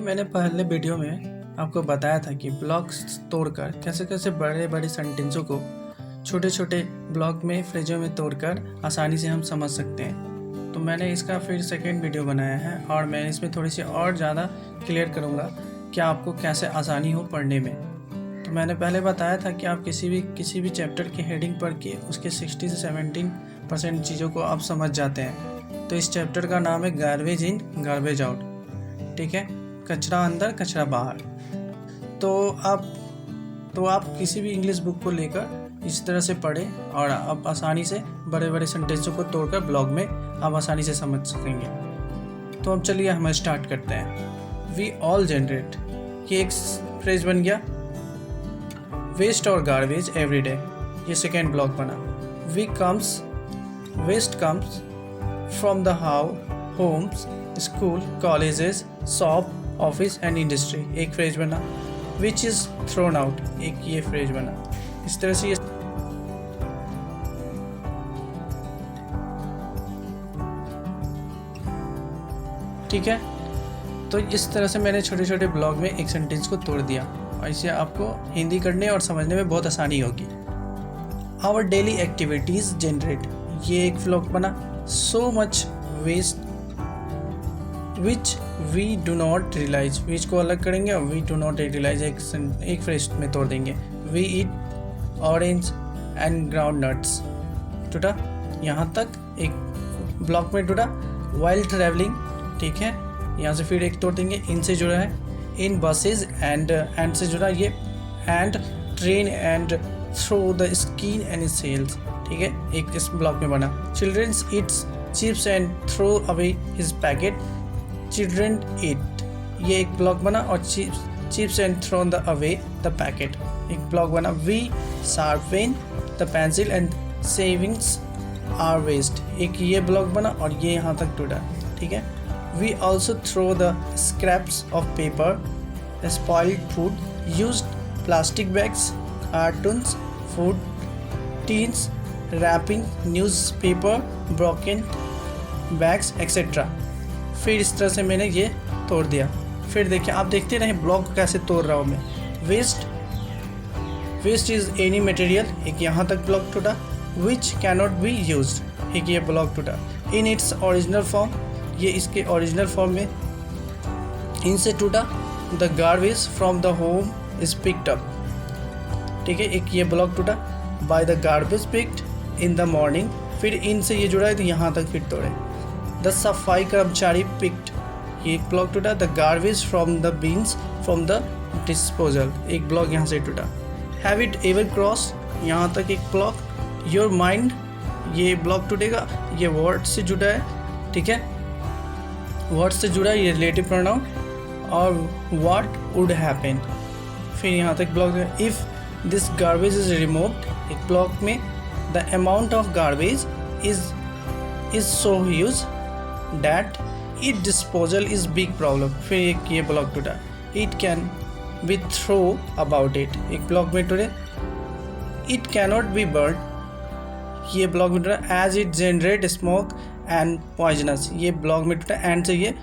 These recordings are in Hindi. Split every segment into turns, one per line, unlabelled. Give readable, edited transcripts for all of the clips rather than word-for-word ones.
मैंने पहले वीडियो में आपको बताया था कि ब्लॉक्स तोड़कर कैसे कैसे बड़े बड़े सेंटेंसों को छोटे छोटे ब्लॉक में फ्रेजों में तोड़कर आसानी से हम समझ सकते हैं। तो मैंने इसका फिर सेकेंड वीडियो बनाया है और मैं इसमें थोड़ी सी और ज़्यादा क्लियर करूँगा कि आपको कैसे आसानी हो पढ़ने में। तो मैंने पहले बताया था कि आप किसी भी चैप्टर की हेडिंग पढ़ के उसके 60 से 17% चीज़ों को आप समझ जाते हैं। तो इस चैप्टर का नाम है गार्बेज इन गार्बेज आउट, ठीक है, कचरा अंदर कचरा बाहर। तो आप किसी भी इंग्लिश बुक को लेकर इस तरह से पढ़ें और आप आसानी से बड़े बड़े सेंटेंसों को तोड़कर ब्लॉग में आप आसानी से समझ सकेंगे। तो अब चलिए हम स्टार्ट करते हैं। वी ऑल जनरेट, ये एक फ्रेज बन गया। वेस्ट और गार्बेज एवरीडे, ये सेकेंड ब्लॉक बना। Waste comes from the homes, school, colleges, shop, office and industry, एक फ्रेज बना। विच इज़ थ्रोन आउट, एक ये फ्रेज बना। इस तरह से ये ठीक है। तो इस तरह से मैंने छोटे छोटे ब्लॉग में एक सेंटेंस को तोड़ दिया और इससे आपको हिंदी करने और समझने में बहुत आसानी होगी। आवर डेली एक्टिविटीज़ जनरेट, ये एक ब्लॉग बना। So much waste which we do not realise, which को अलग करेंगे और वी डू नॉट रियलाइज एक फ्रेज में तोड़ देंगे। We eat orange and ground nuts, टूटा, यहाँ तक एक ब्लॉक में टूटा। वाइल ट्रैवलिंग, ठीक है, यहाँ से फिर एक तोड़ देंगे। इन से जुड़ा है, इन बसेज एंड से जुड़ा ये and train and throw the skin and sells, ठीक है, एक इस ब्लॉक में बना। Childrens eats chips and throw away his packet, children eat, ये एक ब्लॉक बना। और chips and throw the away the packet, एक ब्लॉक बना। We sharpen the pencil and savings are waste, एक ये ब्लॉक बना और ये यहाँ तक टूटा, ठीक है। We also throw the scraps of paper, spoiled food, used plastic bags, cartons, food tins, wrapping, newspaper, broken bags etcetera. फिर इस तरह से मैंने ये तोड़ दिया। फिर देखिए, आप देखते रहे ब्लॉक को कैसे तोड़ रहा हूँ मैं। वेस्ट इज़ एनी मटेरियल, एक यहाँ तक ब्लॉक टूटा। विच कैनॉट बी यूज, एक ये ब्लॉक टूटा। इन इट्स ओरिजिनल फॉर्म, ये इसके ओरिजिनल फॉर्म में इनसे टूटा। The garbage from the home is picked up, ठीक है, एक ये ब्लॉक टूटा। By the garbage picked in the morning, फिर इनसे ये जुड़ा है तो यहाँ तक फिर तोड़े। द सफाई कर्मचारी पिक्ड, ये एक ब्लॉक टूटा। The garbage from the beans from the disposal, एक ब्लॉक यहाँ से टूटा। हैव इट एवर क्रॉस, यहाँ तक एक ब्लॉक। योर माइंड, ये ब्लॉक टूटेगा। ये वर्ड से जुड़ा है, ठीक है, वर्ड से जुड़ा है, ये रिलेटिव प्रोनाउन। और व्हाट वुड हैपन, फिर यहाँ तक ब्लॉक है। If this garbage is removed, एक ब्लॉक में। The amount of garbage is so huge that it disposal is big problem, फिर एक ये ब्लॉक टूटा। It can be throw about it, एक ब्लॉक में टूटे। इट कैनॉट बी बर्न, ये ब्लॉक में टूटा। As it generate smoke and poisonous, ये ब्लॉक में टूटा। एंड से ये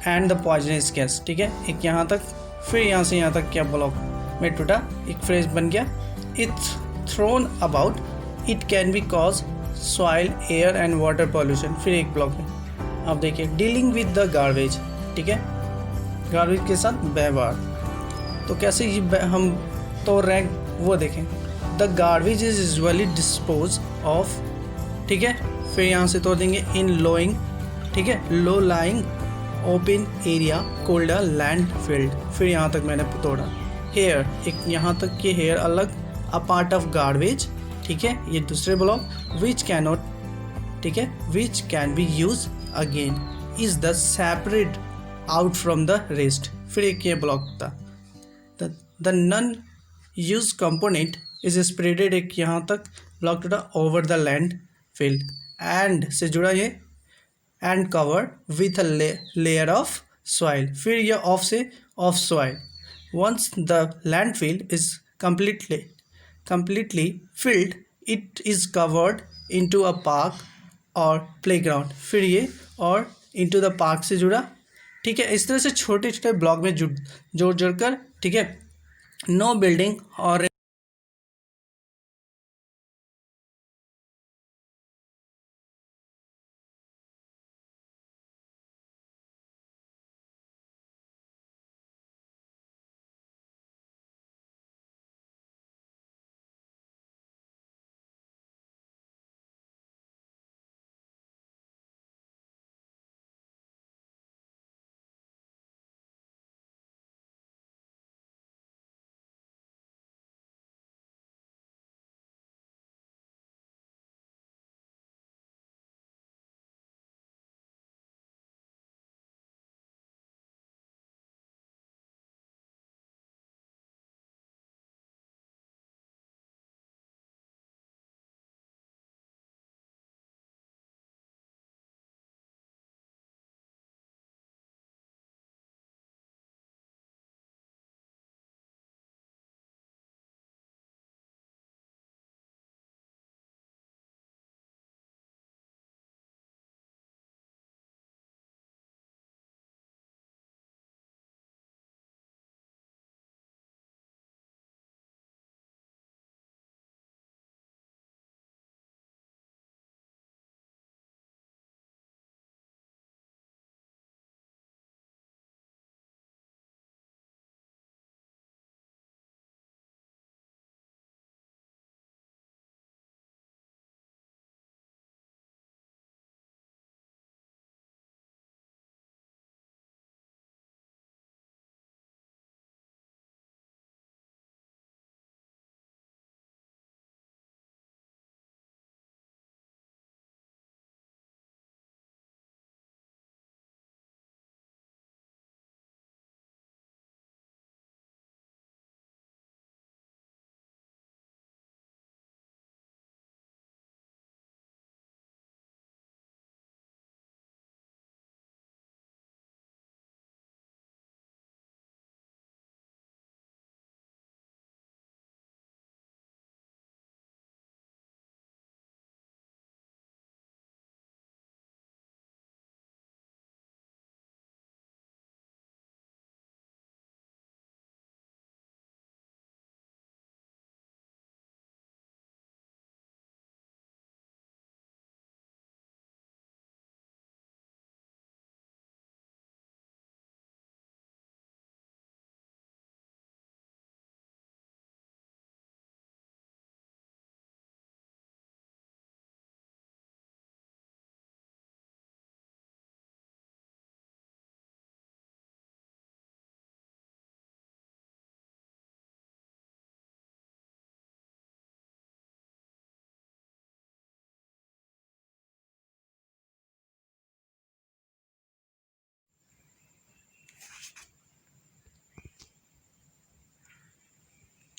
एंड द पॉइजनस गैस, ठीक है, एक यहाँ तक। फिर यहाँ से यहाँ तक क्या ब्लॉक में टूटा, एक फ्रेज बन गया। It's thrown about, it can be cause soil, air and water pollution, फिर एक ब्लॉक में। अब देखिए, डीलिंग विद द गार्बेज, ठीक है, गार्बेज के साथ व्यवहार। तो कैसे ये हम तोड़ रहे हैं वो देखें। The garbage is usually dispose of, ठीक है, फिर यहाँ से तोड़ देंगे। इन लोइंग, ठीक है, low lying open area cold land field, फिर यहाँ तक मैंने तोड़ा। हेयर, एक यहाँ तक के हेयर अलग। अ पार्ट ऑफ गार्बेज, ठीक है, ये दूसरे ब्लॉक। विच कैनॉट, ठीक है, which can be use again, is the separate out from the rest, फिर एक ये ब्लॉक था। The non use component is spreaded, एक यहाँ तक ब्लॉक था। Over the land field, and से जुड़ा ये, and covered with a layer of soil, फिर ये ऑफ से of soil. Once the land field is completely filled, it is covered into a park और प्लेग्राउंड, फिर ये और into the park से जुड़ा, ठीक है। इस तरह से छोटे छोटे ब्लॉक में जोड़ जोड़कर, ठीक है, नो बिल्डिंग और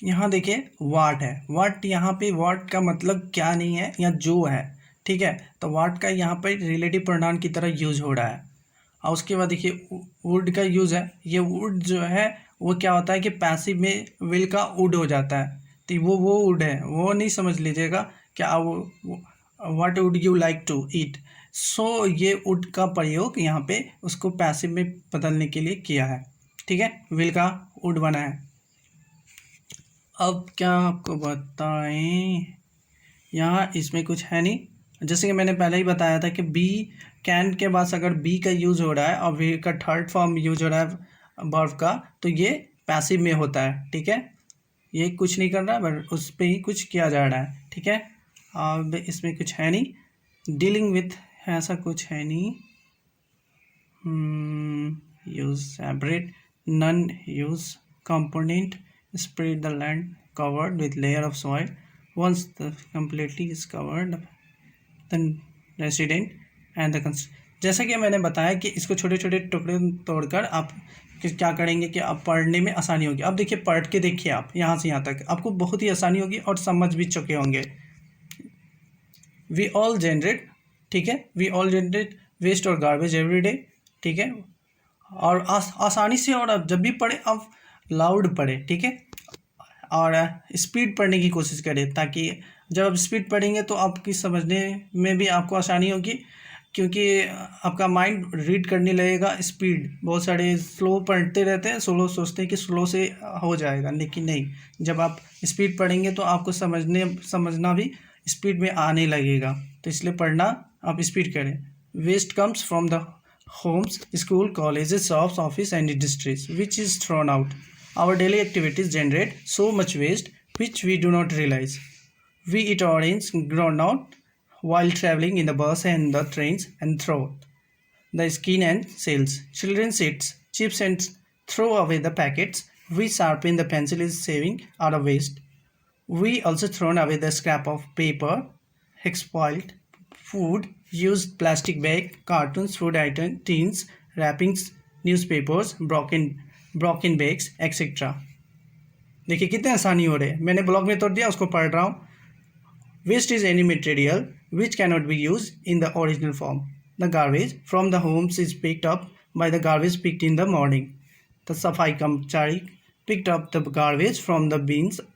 यहाँ देखिए वाट है। वाट, यहाँ पे वाट का मतलब क्या नहीं है, या जो है, ठीक है। तो वाट का यहाँ पे रिलेटिव प्रोनाउन की तरह यूज हो रहा है। और उसके बाद देखिए वुड का यूज है। ये वुड जो है वो क्या होता है कि पैसिव में विल का वुड हो जाता है। तो वो वुड है, वो नहीं समझ लीजिएगा क्या what would you like to eat. So ये वुड का प्रयोग यहाँ पे उसको पैसिव में बदलने के लिए किया है, ठीक है। विल का वुड बना है। अब क्या आपको बताएं, यहाँ इसमें कुछ है नहीं। जैसे कि मैंने पहले ही बताया था कि बी कैन के बाद अगर बी का यूज़ हो रहा है और वी का थर्ड फॉर्म यूज हो रहा है वर्ब का, तो ये पैसिव में होता है, ठीक है। ये कुछ नहीं कर रहा है, बट उस पर ही कुछ किया जा रहा है, ठीक है। अब इसमें कुछ है नहीं। डीलिंग विथ ऐसा कुछ है नहीं। Use separate, non use component, spread the land covered with layer of soil. Once the completely is covered, then resident and the जैसा कि मैंने बताया कि इसको छोटे छोटे टुकड़े तोड़कर आप क्या करेंगे कि आप पढ़ने में आसानी होगी। अब देखिए पढ़ के देखिए, आप यहाँ से यहाँ तक आपको बहुत ही आसानी होगी और समझ भी चुके होंगे। वी ऑल जनरेट, ठीक है, वी ऑल जनरेट वेस्ट और गार्बेज एवरी डे, ठीक है। और आसानी से, और अब जब भी पढ़े आप लाउड पढ़े, ठीक है, और स्पीड पढ़ने की कोशिश करें, ताकि जब आप स्पीड पढ़ेंगे तो आपकी समझने में भी आपको आसानी होगी क्योंकि आपका माइंड रीड करने लगेगा स्पीड। बहुत सारे स्लो पढ़ते रहते हैं, स्लो सोचते हैं कि स्लो से हो जाएगा, लेकिन नहीं, जब आप स्पीड पढ़ेंगे तो आपको समझना भी स्पीड में आने लगेगा। तो इसलिए पढ़ना आप स्पीड करें। Waste comes from the homes, school, colleges, shops, office and industries, which is thrown out. Our daily activities generate so much waste which we do not realize. We eat orange groundnut while traveling in the bus and the trains and throw the skin and shells. Children eat chips and throw away the packets. We sharpen the pencil is saving our waste. We also thrown away the scrap of paper, spoiled food, used plastic bag, cartoons, food item, tins, wrappings, newspapers, broken bags, etc. देखिए कितने आसानी हो रहे हैं। मैंने ब्लॉग में तोड़ दिया, उसको पढ़ रहा हूँ। Waste is any material which cannot be used in the original form. The garbage from the homes is picked up by the garbage picked in the morning. The safai kamchari picked up the garbage from the bins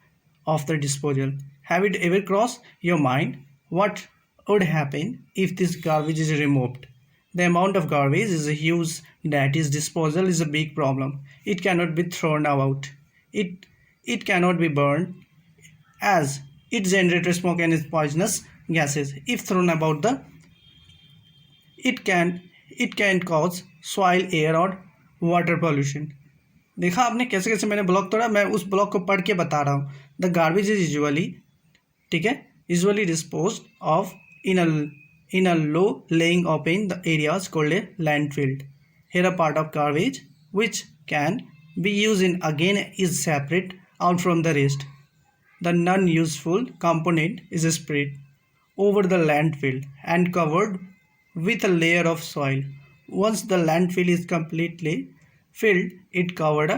of the disposal. Have it ever crossed your mind what would happen if this garbage is removed? The amount of garbage is huge, that is disposal is a big problem. It cannot be thrown out. It cannot be burned as it generates smoke and poisonous gases. If thrown about the it can cause soil, air or water pollution. देखा आपने कैसे कैसे मैंने ब्लॉक तोड़ा। मैं उस ब्लॉक को पढ़ के बता रहा हूँ। द गार्बेज इज यूजुअली, ठीक है, usually disposed of in a low laying open the areas called a landfill. Here a part of garbage which can be used in again is separate out from the rest. The non-useful component is spread over the landfill and covered with a layer of soil. Once the landfill is completely filled, it covered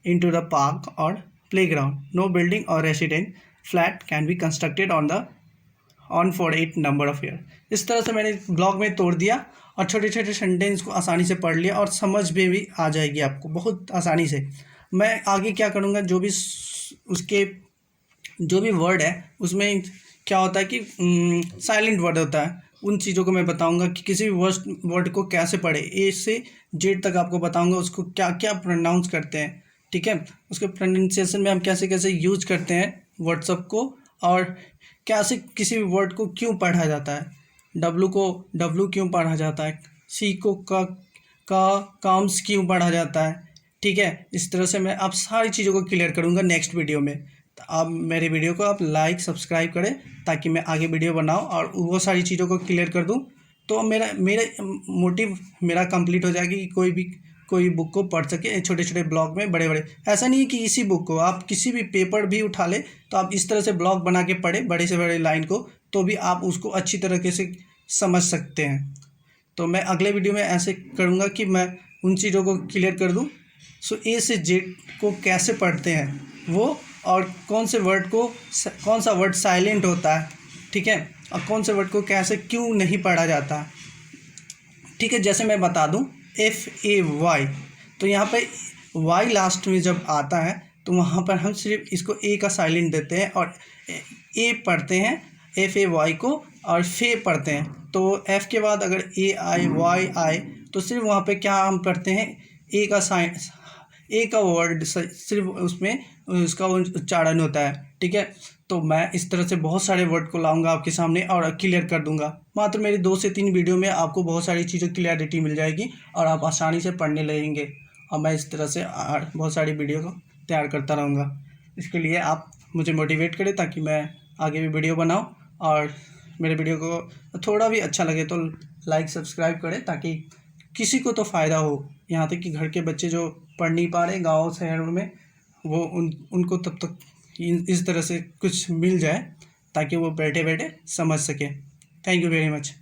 into the park or playground. No building or resident flat can be constructed on for 8 number of year. इस तरह से मैंने ब्लॉग में तोड़ दिया और छोटे छोटे सेंटेंस को आसानी से पढ़ लिया और समझ में भी आ जाएगी आपको बहुत आसानी से। मैं आगे क्या करूँगा, जो भी वर्ड है उसमें क्या होता है कि साइलेंट वर्ड होता है, उन चीज़ों को मैं बताऊंगा कि किसी भी वर्ड को कैसे पढ़े। ए से जेड तक आपको बताऊंगा उसको क्या क्या प्रोनाउंस करते हैं, ठीक है, उसके प्रोनाउंसिएशन में हम कैसे कैसे यूज करते हैं व्हाट्सअप को, और कैसे किसी भी वर्ड को क्यों पढ़ा जाता है, डब्लू को डब्लू क्यों पढ़ा जाता है, सी को का काम्स क्यों पढ़ा जाता है, ठीक है। इस तरह से मैं आप सारी चीज़ों को क्लियर करूँगा नेक्स्ट वीडियो में। तो आप मेरे वीडियो को आप लाइक सब्सक्राइब करें ताकि मैं आगे वीडियो बनाऊँ और वो सारी चीज़ों को क्लियर कर दूँ। तो मेरा मोटिव मेरा कंप्लीट हो जाएगी कि कोई बुक को पढ़ सके छोटे छोटे ब्लॉग में, बड़े बड़े। ऐसा नहीं है कि इसी बुक को आप किसी भी पेपर भी उठा ले तो आप इस तरह से ब्लॉग बना के पढ़े बड़े से बड़े लाइन को, तो भी आप उसको अच्छी तरीके से समझ सकते हैं। तो मैं अगले वीडियो में ऐसे करूँगा कि मैं उन चीज़ों को क्लियर कर दूँ। सो ए से जेड को कैसे पढ़ते हैं वो, और कौन से वर्ड को कौन सा वर्ड साइलेंट होता है, ठीक है, और कौन से वर्ड को कैसे क्यों नहीं पढ़ा जाता, ठीक है। जैसे मैं बता दूं FAY, तो यहाँ पे Y लास्ट में जब आता है तो वहाँ पर हम सिर्फ इसको ए का साइलेंट देते हैं और ए पढ़ते हैं FAY को, और फे पढ़ते हैं। तो F के बाद अगर AIY आए तो सिर्फ वहाँ पे क्या हम पढ़ते हैं, ए का वर्ड सिर्फ उसमें उसका उच्चारण होता है, ठीक है। तो मैं इस तरह से बहुत सारे वर्ड को लाऊंगा आपके सामने और क्लियर कर दूंगा। मात्र मेरी 2 से 3 वीडियो में आपको बहुत सारी चीज़ें क्लियरिटी मिल जाएगी और आप आसानी से पढ़ने लगेंगे। और मैं इस तरह से बहुत सारी वीडियो को तैयार करता रहूँगा। इसके लिए आप मुझे मोटिवेट करें ताकि मैं आगे भी वीडियो बनाऊँ, और मेरे वीडियो को थोड़ा भी अच्छा लगे तो लाइक सब्सक्राइब करें ताकि किसी को तो फ़ायदा हो। यहाँ तक कि घर के बच्चे जो पढ़ नहीं पा रहे गाँव शहरों में, वो उनको तब तक इस तरह से कुछ मिल जाए ताकि वो बैठे बैठे समझ सके। Thank you very much.